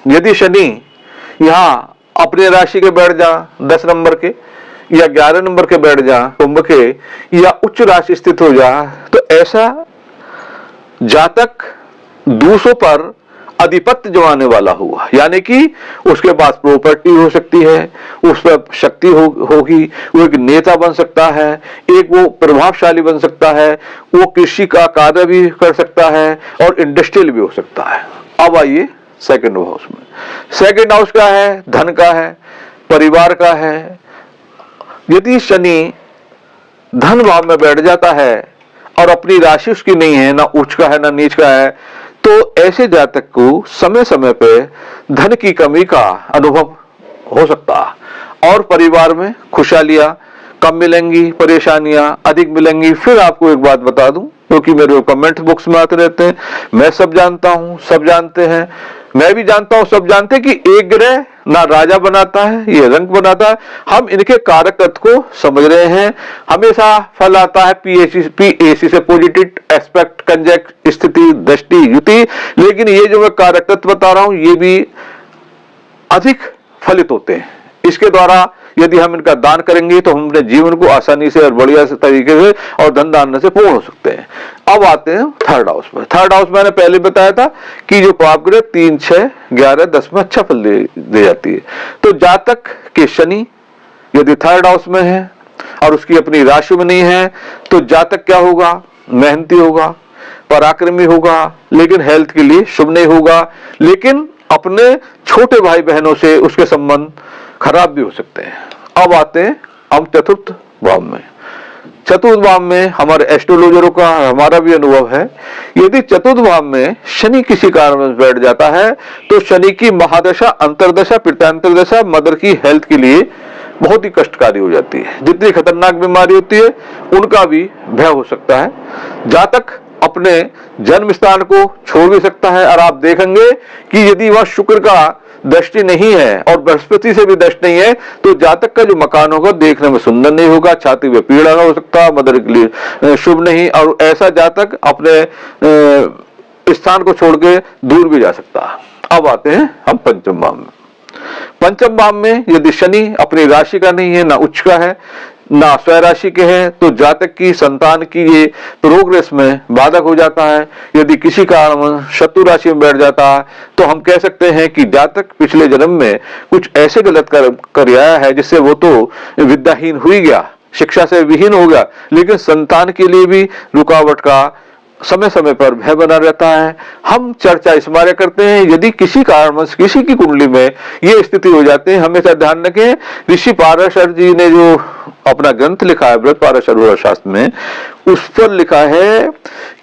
यदि शनि यहाँ अपने राशि के बैठ जा 10 नंबर के या 11 नंबर के बैठ जा कुंभ के या उच्च राशि स्थित हो जा, तो ऐसा जातक दूसरों पर अधिपत्य जमाने वाला हुआ, यानी कि उसके पास प्रॉपर्टी हो सकती है, उस पर शक्ति होगी, वो एक नेता बन सकता है, एक वो प्रभावशाली बन सकता है, वो कृषि का कार्य भी कर सकता है और इंडस्ट्रियल भी हो सकता है। अब आइए सेकंड हाउस में। सेकंड हाउस का है, धन का है, परिवार का है। यदि शनि धन भाव में बैठ जाता है और अपनी राशि उसकी नहीं है, ना उच्च का है ना नीच का है, तो ऐसे जातक को समय समय पे धन की कमी का अनुभव हो सकता है और परिवार में खुशहालियां कम मिलेंगी, परेशानियां अधिक मिलेंगी। फिर आपको एक बात बता दूं, क्योंकि मेरे कमेंट बुक्स में आते रहते हैं, मैं सब जानता हूं, सब जानते हैं, मैं भी जानता हूं, सब जानते हैं कि एक ग्रह ना राजा बनाता है, ये रंग बनाता है। हम इनके कारक तत्व को समझ रहे हैं। हमेशा फल आता है PAC से, पॉजिटिव एस्पेक्ट, कंजक्ट, स्थिति, दृष्टि, युति। लेकिन ये जो मैं कारक तत्व बता रहा हूं ये भी अधिक फलित होते हैं। इसके द्वारा यदि हम इनका दान करेंगे तो हम अपने जीवन को आसानी से और बढ़िया से तरीके से और धन धान्य से पूर्ण हो सकते हैं। अब आते हैं थर्ड हाउस में। थर्ड हाउस मैंने पहले बताया था कि जो पाप ग्रह 3, 6, 11, 10 में अच्छा फल दे जाती है। तो जातक के शनि यदि थर्ड हाउस में है और उसकी अपनी राशि में नहीं है, तो जातक क्या होगा? मेहनती होगा, पराक्रमी होगा, लेकिन हेल्थ के लिए शुभ नहीं होगा। लेकिन अपने छोटे भाई बहनों से उसके संबंध खराब भी हो सकते हैं। अब आते हैं हम चतुर्थ भाव में। चतुर्थ भाव में हमारे एस्ट्रोलॉजरों का, हमारा भी अनुभव है, यदि चतुर्थ भाव में शनि किसी कारण में बैठ जाता है तो शनि की महादशा, अंतरदशा, पित्रांतरदशा मदर की हेल्थ के लिए बहुत ही कष्टकारी हो जाती है। जितनी खतरनाक बीमारी होती है उनका भी भय हो सकता है। जातक अपने जन्म स्थान को छोड़ भी सकता है। और आप देखेंगे कि यदि वह शुक्र का दृष्टि नहीं है और बृहस्पति से भी दृष्टि नहीं है, तो जातक का जो मकान होगा देखने में सुंदर नहीं होगा, छाती में पीड़ा हो सकता है, मदर के लिए शुभ नहीं। और ऐसा जातक अपने स्थान को छोड़ के दूर भी जा सकता है। अब आते हैं हम पंचम भाव में। पंचम भाव में यदि शनि अपनी राशि का नहीं है, ना उच्च का है, ना स्वराशि के हैं, तो जातक की संतान की ये प्रोग्रेस में बाधक हो जाता है। यदि किसी कारण शत्रु राशि में बैठ जाता है तो हम कह सकते हैं कि जातक पिछले जन्म में कुछ ऐसे गलत कर आया है जिससे वो तो विद्याहीन हुई गया, शिक्षा से विहीन हो गया, लेकिन संतान के लिए भी रुकावट का समय समय पर भय बना रहता है। हम चर्चा इस बारे करते हैं, यदि किसी कारणवश किसी की कुंडली में ये स्थिति हो जाती है, हमेशा ध्यान रखें, ऋषि पाराशर जी ने जो अपना ग्रंथ लिखा है बृहद पाराशर शास्त्र में, उस पर लिखा है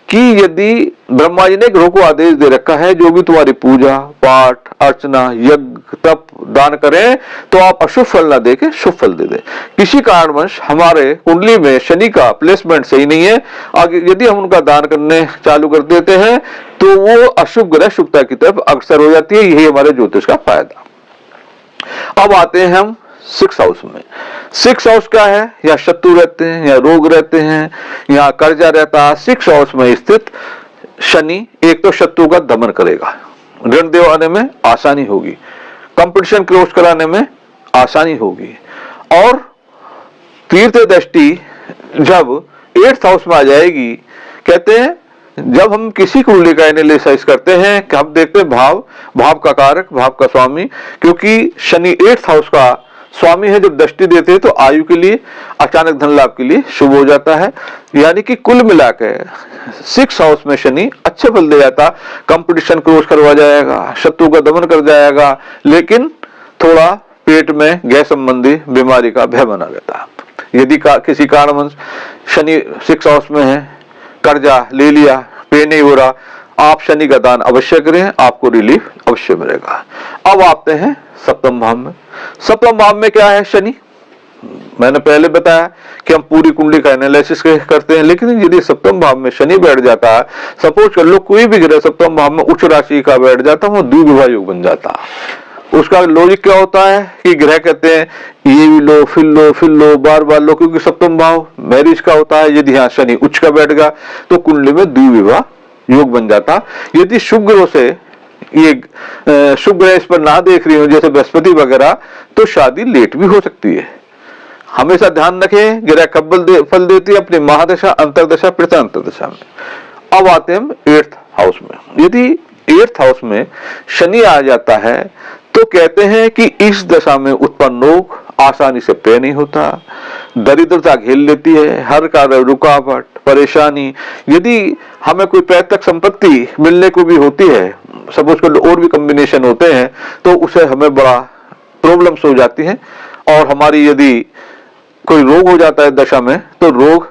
कि यदि ब्रह्मा जी ने ग्रहों को आदेश दे रखा है जो भी तुम्हारी पूजा पाठ अर्चना यज्ञ तप दान करें तो आप अशुभ फल ना देके शुभ फल दे दे। किसी कारणवश हमारे कुंडली में शनि का प्लेसमेंट सही नहीं है, आगे यदि हम उनका दान करने चालू कर देते हैं तो वो अशुभ ग्रह शुभता की तरफ अग्रसर हो जाती है। यही हमारे ज्योतिष का फायदा। अब आते हैं हम 6 हाउस में। 6 हाउस क्या है? या शत्रु रहते हैं, या रोग रहते हैं, या कर्जा रहता है। 6 हाउस में स्थित शनि एक तो शत्रु का दमन करेगा, ऋण दिवाने में आसानी होगी, कंपटीशन क्लोज कराने में आसानी होगी। और तीर्थ दृष्टि जब 8th हाउस में आ जाएगी, कहते हैं जब हम किसी कुंडली का एनालिसिस करते हैं कि हम देखते हैं भाव का कारक, भाव का स्वामी, क्योंकि शनि 8th हाउस का स्वामी है। जब दृष्टि देते हैं तो आयु के लिए, अचानक धन लाभ के लिए शुभ हो जाता है। यानी कि कुल मिलाकर 6 हाउस में शनि अच्छे फल दे जाता, कंपटीशन क्लोज करवा जाएगा, शत्रु का दमन कर जाएगा, लेकिन थोड़ा पेट में गैस संबंधी बीमारी का भय बना रहता है। यदि किसी कारणवश शनि 6 हाउस में है, कर्जा ले लिया, पे नहीं हो रहा, आप शनि का दान अवश्य करें, आपको रिलीफ अवश्य मिलेगा। अब आते हैं सप्तम भाव में। सप्तम भाव में क्या है? शनि। मैंने पहले बताया कि हम पूरी कुंडली का एनालिसिस करते हैं, लेकिन यदि सप्तम भाव में शनि बैठ जाता है, सपोज कर लो कोई भी ग्रह सप्तम भाव में उच्च राशि का बैठ जाता है, वो द्विविवाह योग बन जाता है। उसका लॉजिक क्या होता है कि ग्रह कहते हैं ये भी लो फिर लो बार बार लो, क्योंकि सप्तम भाव मैरिज का होता है। यदि यहाँ शनि उच्च का बैठ गया तो कुंडली में द्विविवाह योग बन जाता। यदि शुभ ग्रह से ये शुभ ग्रह इस पर ना देख रही हो जैसे बृहस्पति वगैरह, तो शादी लेट भी हो सकती है। हमेशा ध्यान रखें ग्रह कब फल देती है, अपनी महादशा, अंतरदशा, प्रता अंतरदशा में। अब आते हैं 8th हाउस में। यदि 8th हाउस में शनि आ जाता है तो कहते हैं कि इस दशा में उत्पन्न रोग आसानी से तय नहीं होता, दरिद्रता घेर लेती है, हर कार्य रुकावट, परेशानी। यदि हमें कोई पैतृक संपत्ति मिलने को भी होती है, सपोज कर लो और भी कॉम्बिनेशन होते हैं, तो उसे हमें बड़ा प्रॉब्लम्स हो जाती हैं। और हमारी यदि कोई रोग हो जाता है दशा में तो रोग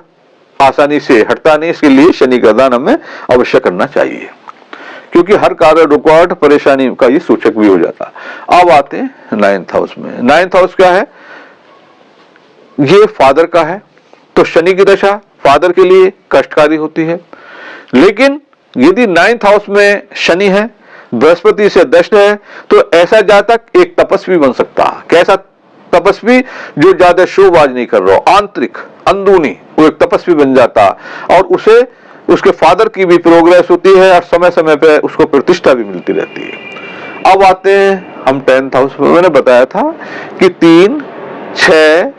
आसानी से हटता नहीं। इसके लिए शनि का दान हमें अवश्य करना चाहिए, क्योंकि हर कार्य रुकावट, परेशानी का ये सूचक भी हो जाता है। अब आते हैं 9th हाउस में। 9th हाउस क्या है? ये फादर का है, तो शनि की दशा फादर के लिए कष्टकारी होती है। लेकिन यदि 9th हाउस में शनि है, बृहस्पति से दष्ट है, तो ऐसा जातक एक तपस्वी बन सकता है। कैसा तपस्वी? जो ज्यादा शोबाज नहीं कर रहा, आंतरिक अंदरूनी वो एक तपस्वी बन जाता, और उसे उसके फादर की भी प्रोग्रेस होती है और समय समय पे उसको प्रतिष्ठा भी मिलती रहती है। अब आते हैं हम 10th हाउस में। मैंने बताया था कि 3, 6,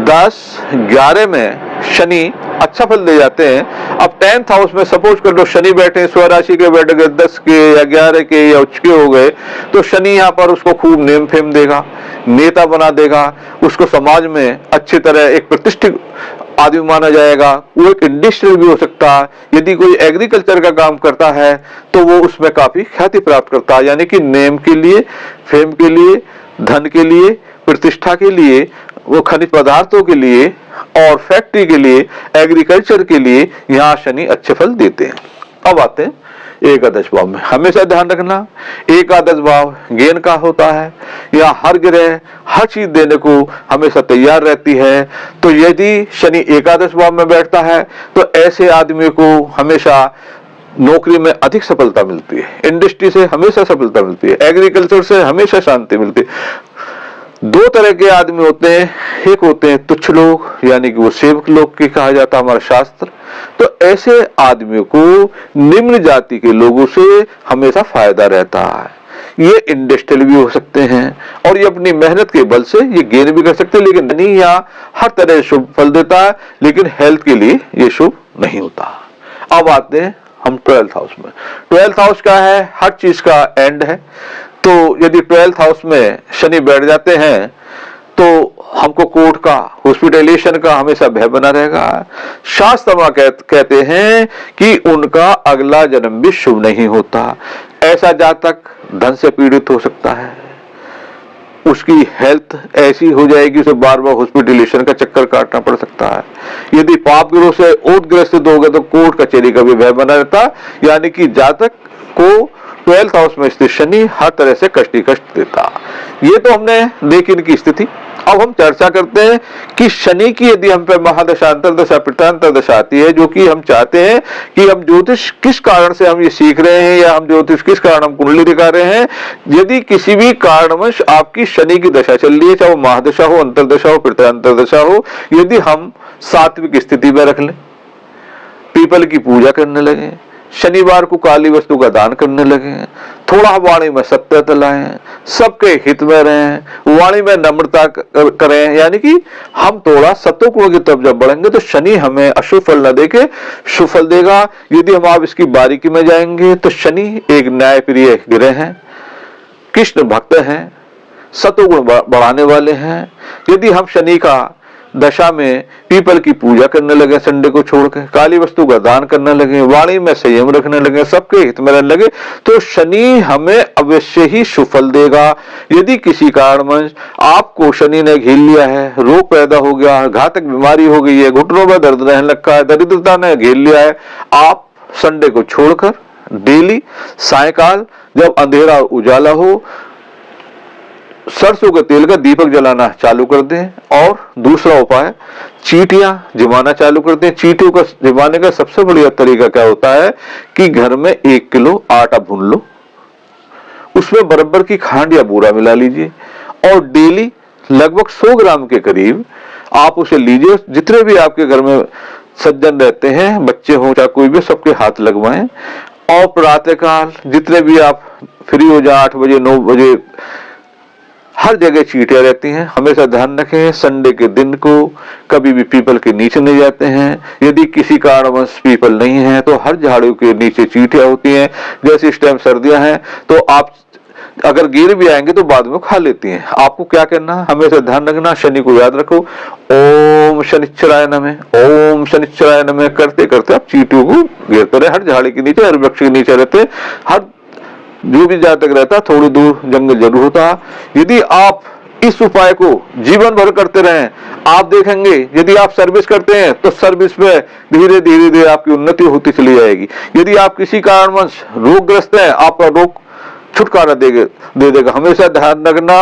10, 11 में शनि अच्छा फल दे जाते हैं। अब 10th हाउस में सपोज कर लो शनि बैठे, स्वराशि के बैठ गए, 10 के या 11 के या उच्च के हो गए, तो शनि यहाँ पर उसको खूब नेम फेम देगा, नेता बना देगा, उसको समाज में अच्छी तरह एक प्रतिष्ठित आदमी माना जाएगा। वो एक इंडस्ट्रियल भी हो सकता है। यदि कोई एग्रीकल्चर का काम करता है तो वो उसमें काफी ख्याति प्राप्त करता है, यानी कि नेम के लिए, फेम के लिए, धन के लिए, प्रतिष्ठा के लिए, वो खनिज पदार्थों के लिए और फैक्ट्री के लिए, एग्रीकल्चर के लिए यहाँ शनि अच्छे फल देते हैं। अब आते हैं एकादश भाव में। हमेशा ध्यान रखना एकादश भाव ज्ञान का होता है, या हर ग्रह हर चीज देने को हमेशा तैयार रहती है। तो यदि शनि एकादश भाव में बैठता है तो ऐसे आदमी को हमेशा नौकरी में अधिक सफलता मिलती है, इंडस्ट्री से हमेशा सफलता मिलती है, एग्रीकल्चर से हमेशा शांति मिलती है। 2 तरह के आदमी होते हैं, एक होते हैं तुच्छ लोग, यानी कि वो सेवक लोग की कहा जाता है हमारा शास्त्र। तो ऐसे आदमियों को निम्न जाति के लोगों से हमेशा फायदा रहता है। ये इंडस्ट्रियल भी हो सकते हैं और ये अपनी मेहनत के बल से ये गेन भी कर सकते हैं, लेकिन नहीं यहाँ हर तरह शुभ फल देता है, लेकिन हेल्थ के लिए ये शुभ नहीं होता। अब आते हैं हम 12th हाउस में। 12th हाउस क्या है? हर चीज का एंड है। तो यदि 12th हाउस में शनि बैठ जाते हैं तो हमको कोर्ट का, हॉस्पिटलाइजेशन का हमेशा भय बना रहेगा। शास्त्र में कहते हैं कि उनका अगला जन्म भी शुभ नहीं होता। ऐसा जातक धन से पीड़ित हो सकता है, उसकी हेल्थ ऐसी हो जाएगी उसे बार बार हॉस्पिटलाइजेशन का चक्कर काटना पड़ सकता है। यदि पाप ग्रह से ओतग्रस्त हो गए तो कोर्ट कचहरी का भी भय बना रहता, यानी कि जातक को 12th हाउस में स्थित शनि हर तरह से कष्ट ही कष्ट देता। ये तो हमने देखी इनकी स्थिति। अब हम चर्चा करते हैं कि शनि की यदि हम पे महादशा, अंतरदशा, प्रतांतरदशा आती है, जो कि हम चाहते हैं कि हम ज्योतिष किस कारण से हम ये सीख रहे हैं या हम ज्योतिष किस कारण हम कुंडली दिखा रहे हैं। यदि किसी भी कारणवश आपकी शनि की दशा चल रही है, चाहे वो महादशा हो, अंतरदशा हो, प्रतांतरदशा हो, यदि हम सात्विक स्थिति में रख लें, पीपल की पूजा करने लगे, शनिवार को काली वस्तु का दान करने लगे, थोड़ा वाणी में सत्यता लाएं, सबके हित में रहें, वाणी में नम्रता करें, यानी कि हम थोड़ा सत्वगुण की तरफ जब बढ़ेंगे तो शनि हमें अशुभ फल न देके शुभ फल देगा। यदि हम आप इसकी बारीकी में जाएंगे तो शनि एक न्यायप्रिय ग्रह है, कृष्ण भक्त हैं, सत्वगुण बढ़ाने वाले हैं। यदि हम शनि का दशा में पीपल की पूजा करने लगे, संडे को छोड़कर काली वस्तु का दान करने लगे, वाणी में संयम रखने लगे, सबके हित में रहने लगे, तो शनि हमें अवश्य ही सुफल फल देगा। यदि किसी कारणवश आपको शनि ने घेर लिया है, रोग पैदा हो गया, घातक बीमारी हो गई है, घुटनों में दर्द रहने लगा है, दरिद्रता ने घेर लिया है, आप संडे को छोड़कर डेली सायकाल जब अंधेरा उजाला हो सरसों के तेल का दीपक जलाना चालू कर दें। और दूसरा उपाय, चींटियां जमाना चालू कर दें। चींटियों का जमाने का सबसे बढ़िया तरीका क्या होता है कि घर में 1 किलो आटा भून लो, उसमें बराबर की खांड या बूरा मिला लीजिए और डेली लगभग 100 ग्राम के करीब आप उसे लीजिए। जितने भी आपके घर में सज्जन रहते हैं, बच्चे हो चाहे कोई भी, सबके हाथ लगवाएं और प्रातःकाल जितने भी आप फ्री हो जाए 8 बजे 9 बजे, हर जगह चींटियां रहती हैं। हमेशा ध्यान रखें संडे के दिन को कभी भी पीपल के नीचे नहीं जाते हैं। यदि किसी कारणवश पीपल नहीं है तो हर झाड़ियों के नीचे चींटियां होती हैं। जैसे इस टाइम सर्दियां हैं तो आप अगर गिर भी आएंगे तो बाद में खा लेती हैं। आपको क्या करना है, हमेशा ध्यान रखना, शनि को याद रखो, ओम शनिश्चराय नमः, ओम शनिश्चराय नमः करते करते आप चींटियों को घेरते रहे। हर झाड़ी के नीचे, हर वृक्ष के नीचे रहते, हर जो भी जहां तक रहता थोड़ी दूर जंगल जरूर होता। यदि आप इस उपाय को जीवन भर करते रहें, आप देखेंगे यदि आप सर्विस करते हैं तो सर्विस में धीरे धीरे आपकी उन्नति होती चली जाएगी। यदि आप किसी कारणवश रोगग्रस्त हैं, आपका रोग छुटकारा दे देगा। हमेशा ध्यान रखना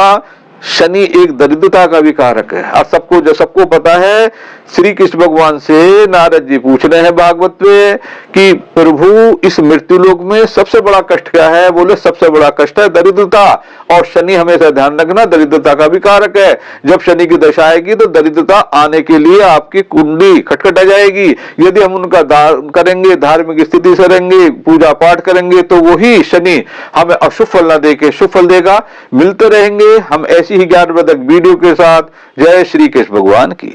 शनि एक दरिद्रता का भी कारक है। और सबको पता है, श्री कृष्ण भगवान से नारद जी पूछ रहे हैं भागवत में कि प्रभु इस मृत्यु लोक में सबसे बड़ा कष्ट क्या है? बोले सबसे बड़ा कष्ट है दरिद्रता। और शनि हमेशा ध्यान रखना दरिद्रता का भी कारक है। जब शनि की दशा आएगी तो दरिद्रता आने के लिए आपकी कुंडली खटखटा जाएगी। यदि हम उनका दान करेंगे, धार्मिक स्थिति से रहेंगे, पूजा पाठ करेंगे तो वही शनि हमें अशुभ फल न देके शुभ फल देगा। मिलते रहेंगे हम ऐसी ही ज्ञानवर्धक वीडियो के साथ। जय श्री कृष्ण भगवान की।